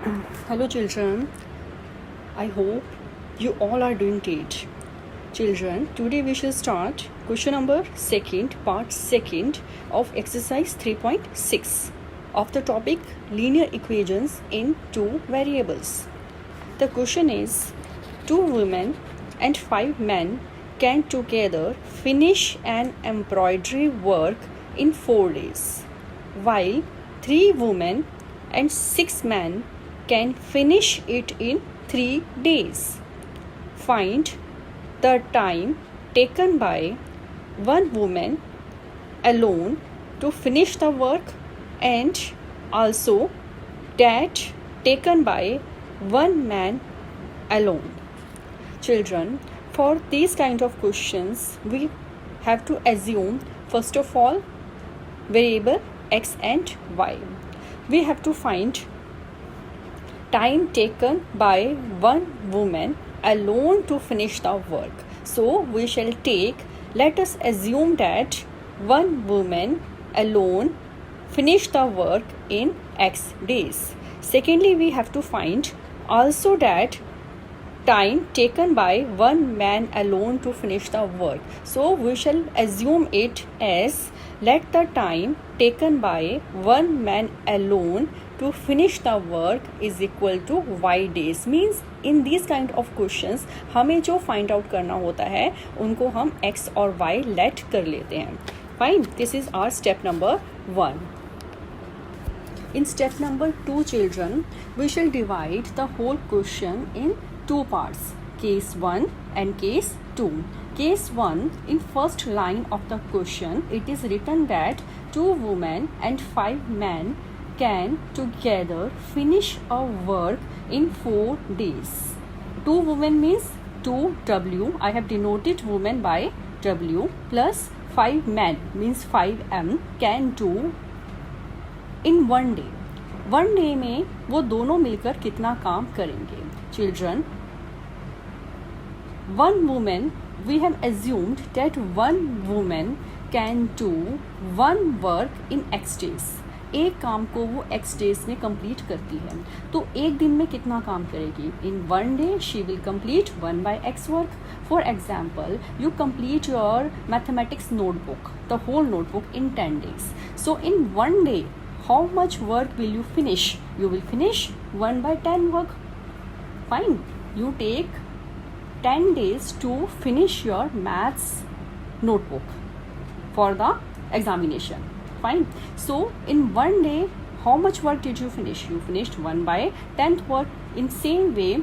Hello, children. I hope you all are doing great. Children, today we shall start question number second, part second of exercise 3.6 of the topic linear equations in two variables. The question is, two women and five men can together finish an embroidery work in 4 days, while three women and six men can finish it in 3 days. Find the time taken by one woman alone to finish the work and also that taken by one man alone. Children, for these kind of questions we have to assume first of all variable x and y. We have to find time taken by one woman alone to finish the work. So we shall take, let us assume that one woman alone finished the work in x days. Secondly, we have to find also that time taken by one man alone to finish the work. So we shall assume it as, let the time taken by one man alone to finish the work is equal to y days. Means in these kind of questions हमें जो find out करना होता है उनको हम x और y let कर लेते हैं. Fine, this is our step number 1. In step number 2, children, we shall divide the whole question in two parts, case 1 and case 2. Case 1, in first line of the question, it is written that two women and five men can together finish a work in 4 days. Two women means 2W. I have denoted women by W, plus 5 men means 5M can do in 1 day. 1 day में वो दोनों मिलकर कितना काम करेंगे? Children, one woman, we have assumed that one woman can do one work in x days. एक काम को वो x days में complete करती है. तो एक दिन में कितना काम करेगी? In 1 day she will complete 1 by x work. For example, you complete your mathematics notebook, the whole notebook in 10 days. So in 1 day, how much work will you finish? You will finish 1 by 10 work. Fine. You take 10 days to finish your maths notebook for the examination. Fine. So in 1 day, how much work did you finish? You finished 1 by 10th work. In same way,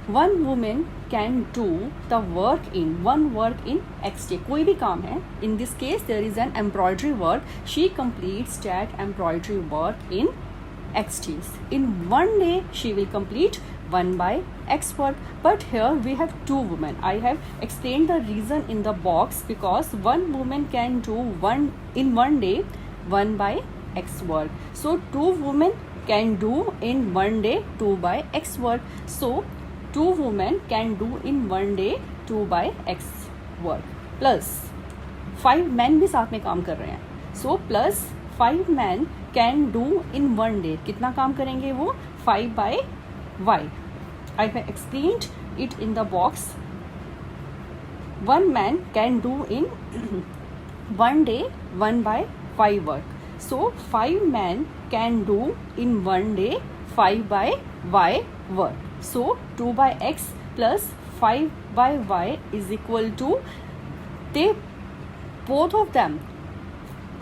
one woman can do the work in x day. कोई भी काम है. In this case, there is an embroidery work. She completes that embroidery work in x days. In 1 day, she will complete 1 by x work. But here we have two women. I have explained the reason in the box because one woman can do in 1 day 1 by x work. So two women can do in 1 day 2 by x work. So two women can do in 1 day 2 by x work. Plus 5 men भी साथ में काम कर रहे हैं. So plus 5 men can do in 1 day. कितना काम करेंगे वो? 5 by y. I have explained it in the box. One man can do in 1 day 1 by y work. So 5 men can do in 1 day 5 by y work. So 2 by x plus 5 by y is equal to, they both of them,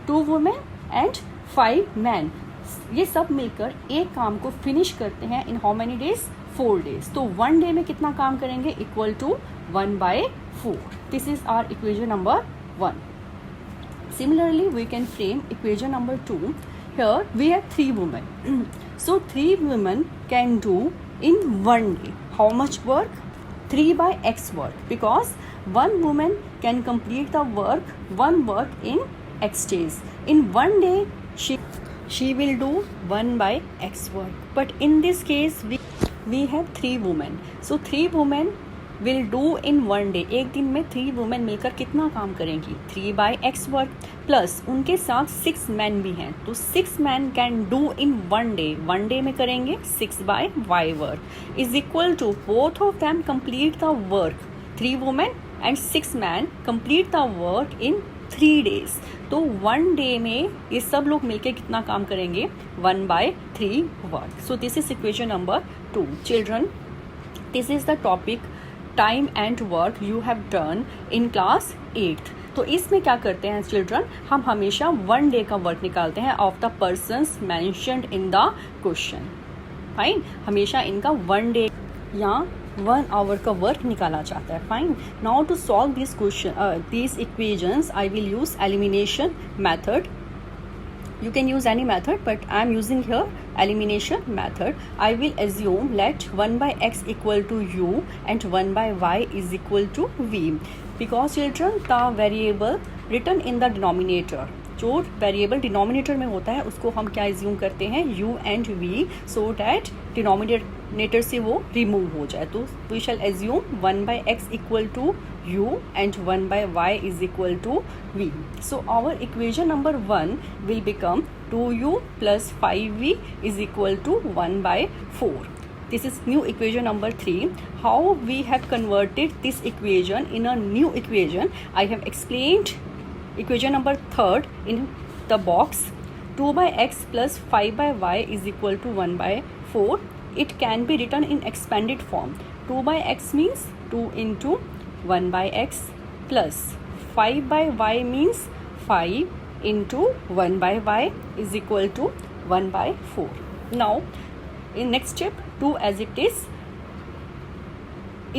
2 women and 5 men, ये सब मिलकर एक काम को finish करते हैं in how many days? 4 days. तो 1 day में कितना काम करेंगे? Equal to 1 by 4. This is our equation number 1. Similarly, we can frame equation number 2. Here we have 3 women. So 3 women can do in 1 day. How much work? 3 by x work, because one woman can complete the one work in x days. In 1 day, she will do 1 by x work. But in this case, we have 3 women. So 3 women will do in one day, एक दिन में 3 women मिलकर कितना काम करेंगी, 3/x work, plus उनके साथ 6 man भी हैं, तो 6 man can do in one day में करेंगे 6/y work, is equal to both of them complete the work, 3 women and 6 man complete the work in 3 days। तो 1 डे में ये सब लोग मिलकर कितना काम करेंगे, 1/3 work. So this is equation number 2। Children, this is the topic time and work you have done in class 8th। तो इसमें क्या करते हैं चिल्ड्रन, हम हमेशा 1 डे का वर्क निकालते हैं of the persons mentioned in the question. Fine, हमेशा इनका 1 डे या 1 आवर का वर्क निकाला जाता है। Fine, now to solve this question these equations I will use elimination method. You can use any method, but I am using here elimination method. I will assume let 1/x equal to u and 1/y is equal to v, because children the variable written in the denominator, जो variable denominator में होता है उसको हम क्या assume करते हैं, u and v, so that denominator से वो रिमूव हो जाए। तो we shall assume 1/x equal to u and 1/y is equal to v. So our equation number 1 will become 2u plus 5v is equal to 1/4. This is new equation number 3. How we have converted this equation in a new equation, I have explained equation number 3rd in the box. 2/x plus 5/y is equal to 1/4. It can be written in expanded form. 2/x means 2 into 1/x plus 5/y means 5 into 1/y is equal to 1/4. Now in next step, 2 as it is,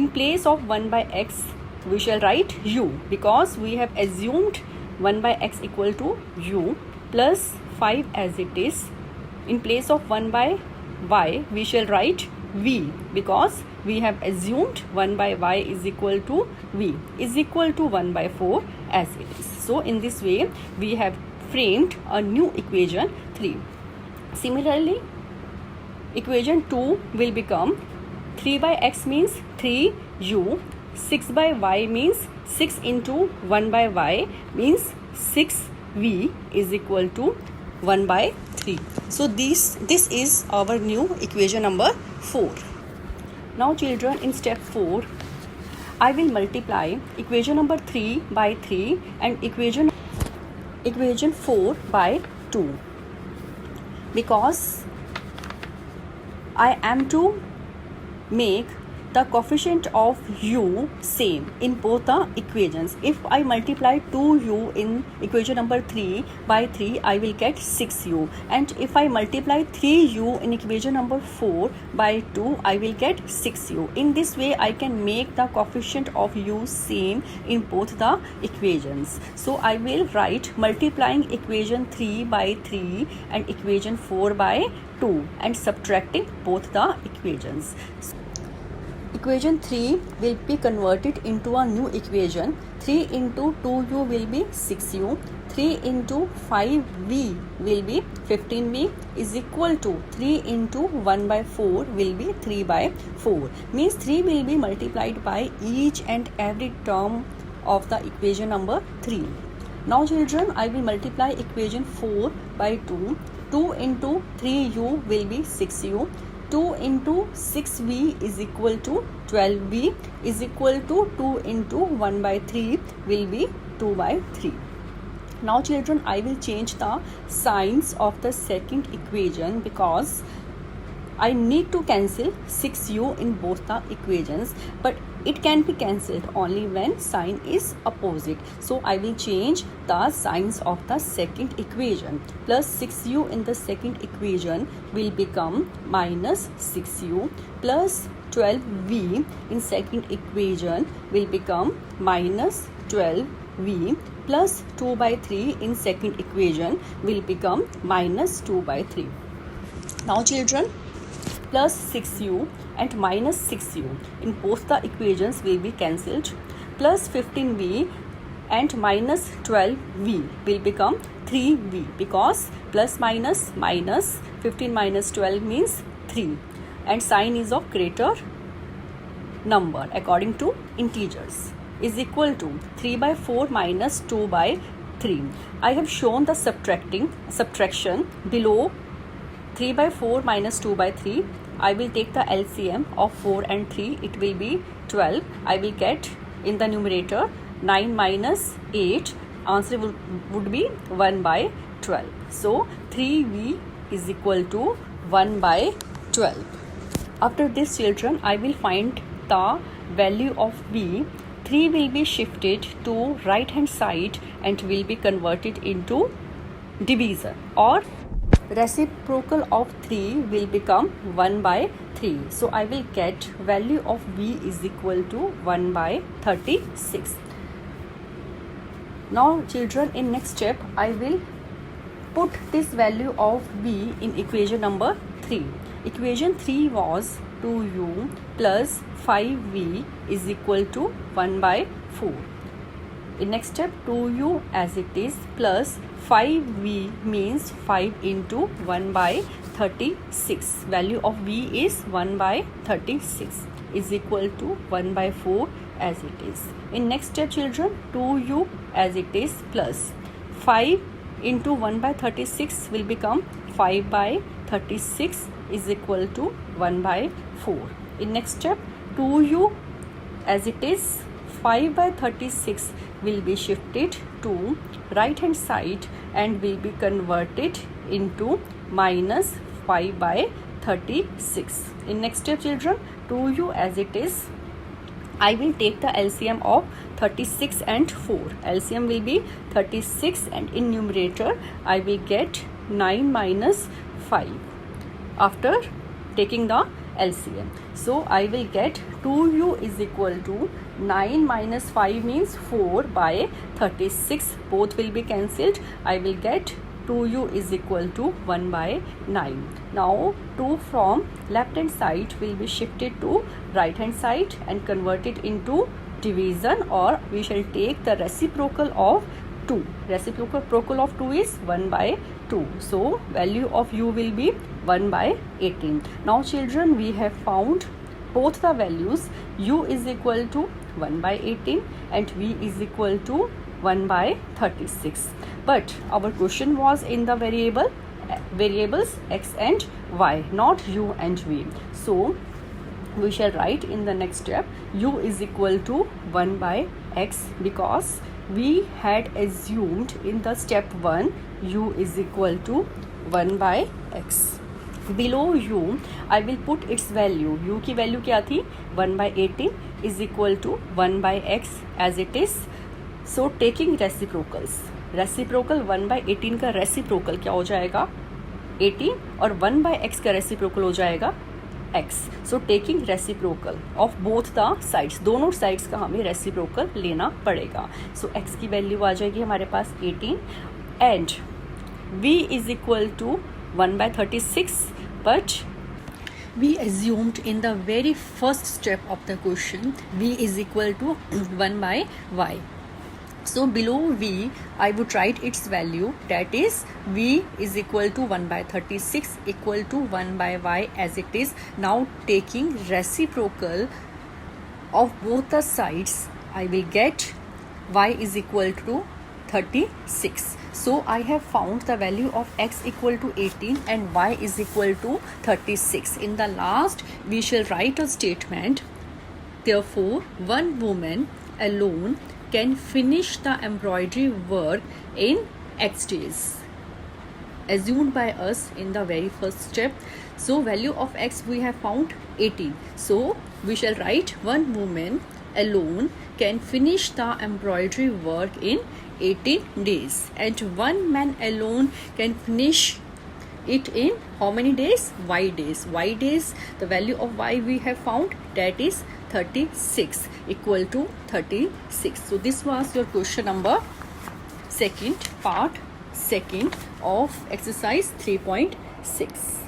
in place of 1/x we shall write u, because we have assumed 1/x equal to u, plus 5 as it is. In place of 1/y we shall write v, because we have assumed 1/y is equal to v, is equal to 1/4 as it is. So in this way we have framed a new equation 3. Similarly, equation 2 will become 3/x means 3u, 6/y means 6 into 1/y means 6v is equal to 1/3. So this is our new equation number 4. Now children, in step 4 I will multiply equation number 3 by 3 and equation 4 by 2, because I am to make the coefficient of u same in both the equations. If I multiply 2u in equation number 3 by 3, I will get 6u, and if I multiply 3u in equation number 4 by 2, I will get 6u. In this way I can make the coefficient of u same in both the equations. So I will write multiplying equation 3 by 3 and equation 4 by 2 and subtracting both the equations. Equation 3 will be converted into a new equation. 3 into 2u will be 6u. 3 into 5v will be 15v is equal to 3 into 1/4 will be 3/4. Means 3 will be multiplied by each and every term of the equation number 3. Now children, I will multiply equation 4 by 2. 2 into 3u will be 6u. 2 into 6v is equal to 12v is equal to 2 into 1/3 will be 2/3. Now children, I will change the signs of the second equation, because I need to cancel 6u in both the equations, but it can be cancelled only when sign is opposite. So I will change the signs of the second equation. Plus 6u in the second equation will become minus 6u, plus 12v in second equation will become minus 12v, plus 2/3 in second equation will become minus 2/3. Now children, plus 6u and minus 6u in both the equations will be cancelled. Plus 15v and minus 12v will become 3v, because plus minus minus 15 minus 12 means 3, and sign is of greater number according to integers is equal to 3 by 4 minus 2 by 3. I have shown the subtraction below. 3 by 4 minus 2 by 3. I will take the LCM of 4 and 3. It will be 12. I will get in the numerator 9 minus 8. Answer would be 1 by 12. So 3V is equal to 1 by 12. After this, children, I will find the value of V. 3 will be shifted to right hand side and will be converted into division, or reciprocal of 3 will become 1 by 3. So I will get value of V is equal to 1 by 36. Now children, in next step I will put this value of V in equation number 3. Equation 3 was 2U plus 5V is equal to 1 by 4. In next step, 2U as it is plus 5V means 5 into 1 by 36. Value of V is 1 by 36 is equal to 1 by 4 as it is. In next step, children, 2U as it is plus 5 into 1 by 36 will become 5 by 36 is equal to 1 by 4. In next step, 2U as it is 5 by 36 will be shifted to right hand side and will be converted into minus 5 by 36. In next step, children, 2U as it is, I will take the LCM of 36 and 4. LCM will be 36 and in numerator I will get 9 minus 5 after taking the LCM. So I will get 2U is equal to 9 minus 5 means 4 by 36. Both will be cancelled. I will get 2U is equal to 1 by 9. Now 2 from left hand side will be shifted to right hand side and converted into division, or we shall take the reciprocal of 2. Reciprocal of 2 is 1 by 2. So value of U will be 1 by 18. Now children, we have found both the values. U is equal to 1 by 18 and V is equal to 1 by 36. But our question was in the variables X and Y, not U and V. So we shall write in the next step U is equal to 1 by X, because we had assumed in the step 1 U is equal to 1 by X. Below U I will put its value. U की value क्या थी? 1 by 18 is equal to 1 by X as it is. So taking reciprocals, reciprocal 1 by 18 का reciprocal क्या हो जाएगा? 18, और 1 by X का reciprocal हो जाएगा X. So taking reciprocal of both the sides, दोनों sides का हमें reciprocal लेना पड़ेगा. So X की value आ जाएगी हमारे पास 18 and V is equal to 1 by 36, but we assumed in the very first step of the question V is equal to 1 by Y. So below V I would write its value, that is V is equal to 1 by 36 equal to 1 by Y as it is. Now taking reciprocal of both the sides I will get Y is equal to 36. So I have found the value of X equal to 18 and Y is equal to 36. In the last we shall write a statement. Therefore, one woman alone can finish the embroidery work in X days, assumed by us in the very first step. So value of X we have found 18. So we shall write one woman alone can finish the embroidery work in 18 days, and one man alone can finish it in how many days? Y days. Y days, the value of Y we have found, that is 36 equal to 36. So this was your question number second, part second of exercise 3.6.